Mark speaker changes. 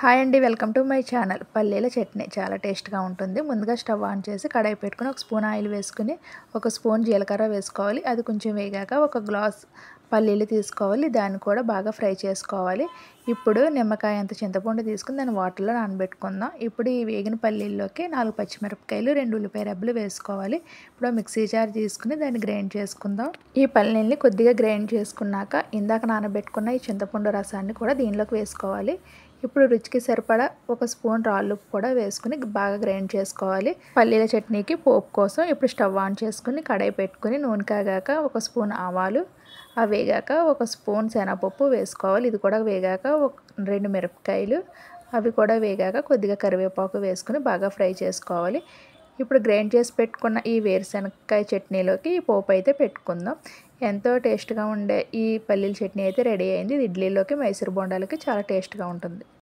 Speaker 1: Hi అండి, welcome to my channel. పల్లీల చట్నీ చాలా టేస్ట్గా ఉంటుంది. ముందుగా స్టవ్ ఆన్ చేసి కడాయి పెట్టుకుని ఒక స్పూన్ ఆయిల్ వేసుకుని ఒక స్పూన్ జీలకర్ర వేసుకోవాలి. అది కొంచెం వేగాక ఒక గ్లాస్ పల్లీలు తీసుకోవాలి. దాన్ని కూడా బాగా ఫ్రై చేసుకోవాలి. ఇప్పుడు నిమ్మకాయ అంత చింతపండు తీసుకుని దాన్ని వాటర్లో నానబెట్టుకుందాం. ఇప్పుడు ఈ వేగిన పల్లీల్లోకి 4 పచ్చిమిరపకాయలు, 2 ఉల్లిపాయ రెబ్బలు వేసుకోవాలి. ఇప్పుడు మిక్సీ జార్ తీసుకుని దాన్ని గ్రైండ్ చేసుకుందాం. ఈ పల్లీల్ని కొద్దిగా గ్రైండ్ చేసుకున్నాక ఇందాక నానబెట్టుకున్న ఈ చింతపండు రసాన్ని కూడా దీనిలోకి వేసుకోవాలి. ఇప్పుడు రుచికి సరిపడా ఒక స్పూన్ రాళ్ళుప్పు కూడా వేసుకుని బాగా గ్రైండ్ చేసుకోవాలి. పల్లీల చట్నీకి పోపు కోసం ఇప్పుడు స్టవ్ ఆన్ చేసుకుని కడాయి పెట్టుకుని నూనె కాగాక ఒక స్పూన్ ఆవాలు, అవి వేగాక ఒక స్పూన్ శనగపప్పు వేసుకోవాలి. ఇది కూడా వేగాక 2 మిరపకాయలు, అవి కూడా వేగాక కొద్దిగా కరివేపాకు వేసుకుని బాగా ఫ్రై చేసుకోవాలి. ఇప్పుడు గ్రైండ్ చేసి పెట్టుకున్న ఈ వేరుశనగకాయ చట్నీలోకి ఈ పోపు అయితే పెట్టుకుందాం. ఎంతో టేస్ట్గా ఉండే ఈ పల్లీల చట్నీ అయితే రెడీ అయింది. ఇది ఇడ్లీలోకి, మైసూర్ బోండాలకి చాలా టేస్ట్గా ఉంటుంది.